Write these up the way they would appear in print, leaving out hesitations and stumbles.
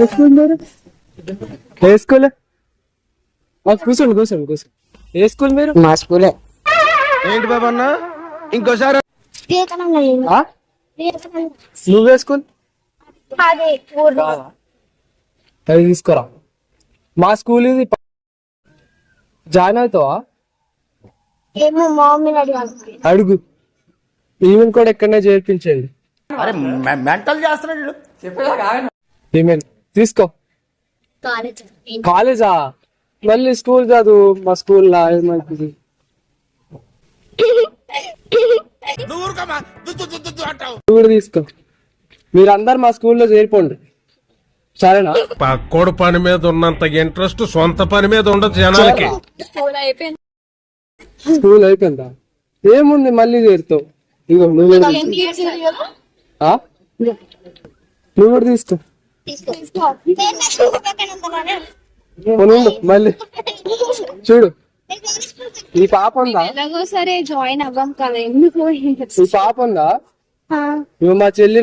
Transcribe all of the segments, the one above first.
ఏ school మీరు? ఏ school? కూర్చోండి కూర్చోండి కూర్చోండి. ఏ స్కూల్ మీరు? మా స్కూలే. ఏంటి బాబా అన్న ఇంకోసారి? నువ్వే స్కూల్? అది తీసుకోరా. మా స్కూల్ ఇది. జాయిన్ అవుతావా? అడుగు. ఈమెన్ కూడా ఎక్కడనే చేర్పించండి. ఈమెన్ తీసుకో. కాలేజా? మళ్ళీ స్కూల్ చదువు. మా స్కూల్ లా ఏమంటుంది? కూడా తీసుకో. మీరందరు మా స్కూల్లో చేరిపోండి, సరేనా? పక్కోడు పని మీద ఉన్నంత ఇంట్రెస్ట్ సొంత పని మీద ఉండదు జనాలకి. స్కూల్ అయిపోయిందా? ఏముంది, మళ్ళీ చేరుతావు. ఇగో నువ్వు కూడా తీసుకో. మళ్ళీ చూడు, ఈ పాప ఉందా? సరే జాయిన్ అవ్వం కదా, ఎందుకు? ఈ పాప ఉందా? నువ్వు మా చెల్లి.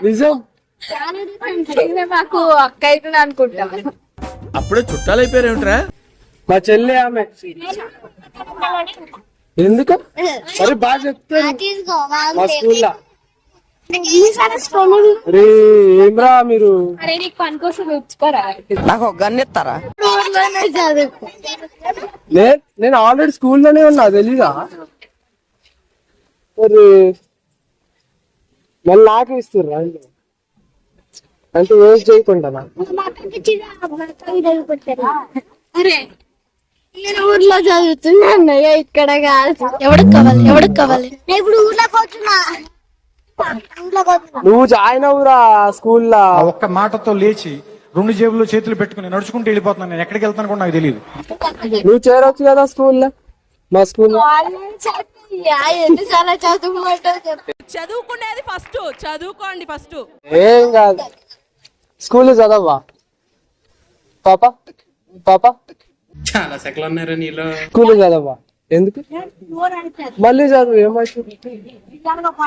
నిజం? మాకు అక్క అవుతుంది అనుకుంటా. అప్పుడే చుట్టాలు అయిపోయారేమిట్రా? మా చెల్లి ఆమె. ఎందుకు? మరి బాగా చెప్తారు మా స్కూల్లో. ఏమ్రా మీరు? నీకు పని కోసం వచ్చుకోరా? నాకు ఒక గన్ ఇస్తారా? నేను ఆల్రెడీ స్కూల్లోనే ఉన్నా, తెలీదా? మరి మళ్ళీ నాకు ఇస్తుర్రా అంటే వేస్ట్ చేయకుండా. అరే నేను ఊర్లో చదువుతున్నా అన్నయ్య, ఇక్కడ కాదు. ఎవరికి కావాలి? ఇప్పుడు ఊర్లోకి పోతున్నా. నువ్వు జాయిన్ అవురా స్కూల్లో. ఒక్క మాటతో లేచి 2 జేబుల్లో చేతులు పెట్టుకుని నడుచుకుంటూ వెళ్ళిపోతున్నాను. నేను ఎక్కడికి వెళ్తాను కూడా నాకు తెలియదు. నువ్వు చేరొచ్చు కదా స్కూల్లో, మా స్కూల్లో. ఎన్నిసార్లు చదువుకునేది ఫస్ట్, చదువుకోండి ఫస్ట్. ఏం కాదు, స్కూల్ చదవా పాప? పాప చాలా సెకలు ఉన్నారా నీలో? స్కూల్ చదవా? ఎందుకు? మళ్ళీ చదువు, ఏమవుతుంది?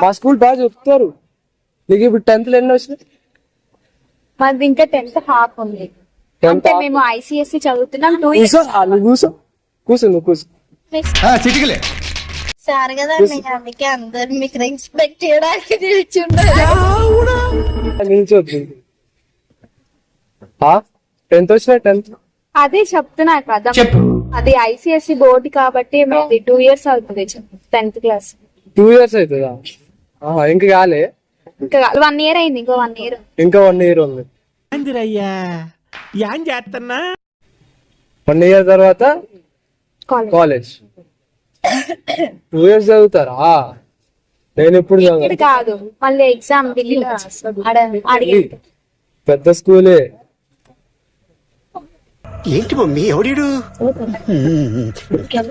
మా స్కూల్ బాగా చెప్తారు. నీకు ఇప్పుడు 10th ఎన్ని వచ్చినాయి? మాది ఇంకా 10th హాఫ్ ఉంది. అంటే మేము ICSE చదువుతున్నాం. నువ్వు కూర్చో కూర్చో, నువ్వు కూర్చో. చిటికలే సార్ కదా, అందుకే అందరు మీకు రెస్పెక్ట్ చేయడానికి నిల్చుంటారు. నిల్చోద్దు. 10th వచ్చినాయి? 10th అదే చెప్తున్నా కదా, అది ICSE బోర్డు కాబట్టి మాది 2 years అవుతుంది 10th క్లాస్. 2 years అవుతుందా? ఇంకా కాలే, ఇంకా 1 year అయింది. ఇంకో 1 year. ఇంకా 1 year ఉంది. 1 year తర్వాత కాలేజ్. 2 years చదువుతారా? నేను ఇప్పుడు కాదు, మళ్ళీ ఎగ్జామ్ ఢిల్లీలో. పెద్ద స్కూలే. ఏంటి మమ్మీ ఎవడు?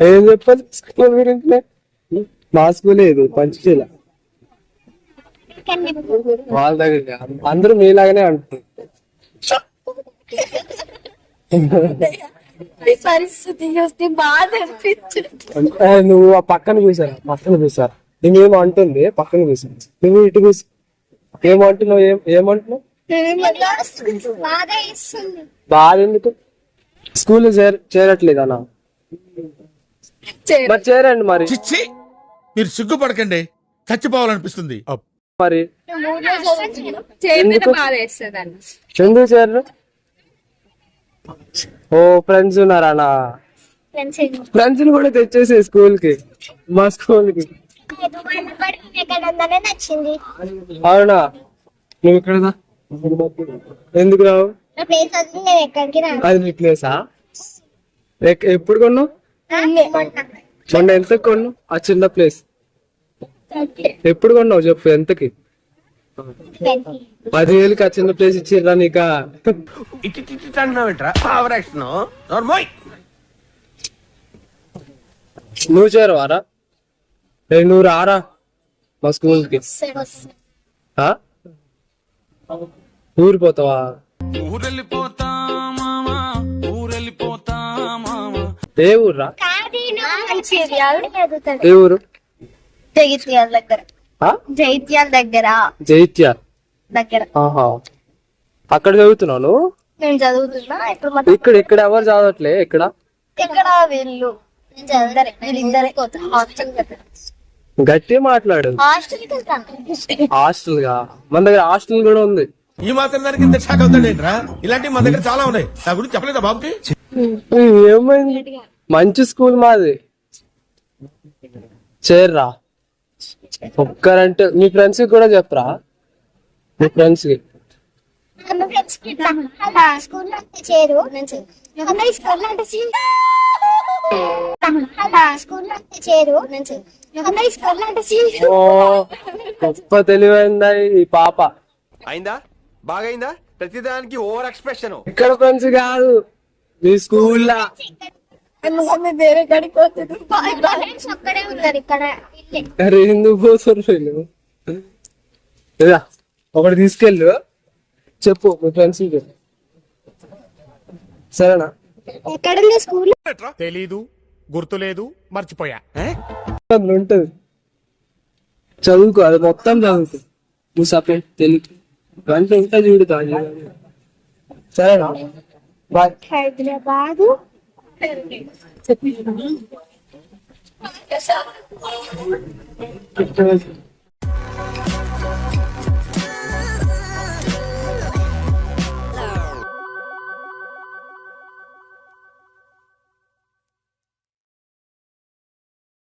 ఏం చెప్పాలి స్కూల్ గురించి? మా స్కూలే ఇది, పంచశీల. వాళ్ళ దగ్గర అందరూ మీలాగానే అంటారు. పరిస్థితి చూస్తే బాధ అనిపించింది. నువ్వు ఆ పక్కన కూర్చారా? నువ్వేమో అంటుంది, పక్కన కూర్చాను. నువ్వు ఇటు కూర్చో. ఏమంటున్నావు? ఏమంటున్నావు? బాధ ఎందుకు? స్కూల్లో చేరట్లేదా? మరి చేరండి. మరి మీరు సిగ్గుపడకండి, చచ్చిపోవాలనిపిస్తుంది. మరి ఎందుకు చేరరు? ఓ ఫ్రెండ్స్ ఉన్నారా? ఫ్రెండ్స్ కూడా తెచ్చేసే స్కూల్ కి, మా స్కూల్ కి. అవునా? నువ్వు ఇక్కడ ఎందుకు రావు? అది నీ ప్లేసా? ఎప్పుడు కొన్నావు? మొన్న ఎంత కొన్నావు ఆ చిన్న ప్లేస్? ఎప్పుడు కొన్నావు చెప్పు, ఎంతకి? 10,000కి ఆ చిన్న ప్లేస్ ఇచ్చిర్రా నీకా? నువ్వు చేరవారా? నువ్వు రారా మా స్కూల్ కి? ఊరిపోతావా? ఏ ఊర్రా? ఏ ఊరు? జగిత్యాల దగ్గర. ఆ? జైత్యాల దగ్గర జైత్య దగ్గర ఆహా, అక్కడ చదువుతున్నావు నువ్వు? నేను చదువుతున్నా ఇప్పుడు మొత్తం ఇక్కడ ఎవరు చదవట్లే ఇక్కడ? ఇక్కడ వీళ్ళు వీళ్ళిద్దరే హాస్టల్ గట్టి మాట్లాడు. హాస్టల్కి వెళ్తాను. హాస్టల్ గా మన దగ్గర హాస్టల్ కూడా ఉంది. ఈ మాత్రం దానికి ఇంత షాక్ అవుతాడేంట్రా? ఇలాంటివి మన దగ్గర చాలా ఉన్నాయి. నా గురించి చెప్పలేదా బాబుకి? ఏమైంది? మంచి స్కూల్ మాది. చేర్రా ఒక్కరంటే మీ ఫ్రెండ్స్ కి కూడా చెప్పరా, మీ ఫ్రెండ్స్ కి. స్కూల్లో చేరు స్కూల్లో అంటే స్కూల్లో చేరు స్కూల్లో అంటే ఓ గొప్ప తెలివైందా ఈ పాప. అయిందా? బాగైందా? ప్రతిదానికి ఓవర్ ఎక్స్ప్రెషన్. ఇక్కడ ఫ్రెండ్స్ కాదు, మీ స్కూల్లో. వేరే కాడికి పోతుంది. ఒక్కడే ఉంటారు ఇక్కడ. అరే ఎందుకు పోతారు వీళ్ళు? లేదా ఒకటి తీసుకెళ్ళు, చెప్పు మీ ఫ్రెండ్స్ కి. సరేనా? ఎక్కడుంది స్కూల్? తెలీదు, గుర్తులేదు, మర్చిపోయా. అందులో ఉంటది, చదువుకో, అది మొత్తం చదువుకో. నువ్వు సపరేట్ తెలుగు గంట ఉంటా చూడుతా. సరేనా? బాయ్. హైదరాబాద్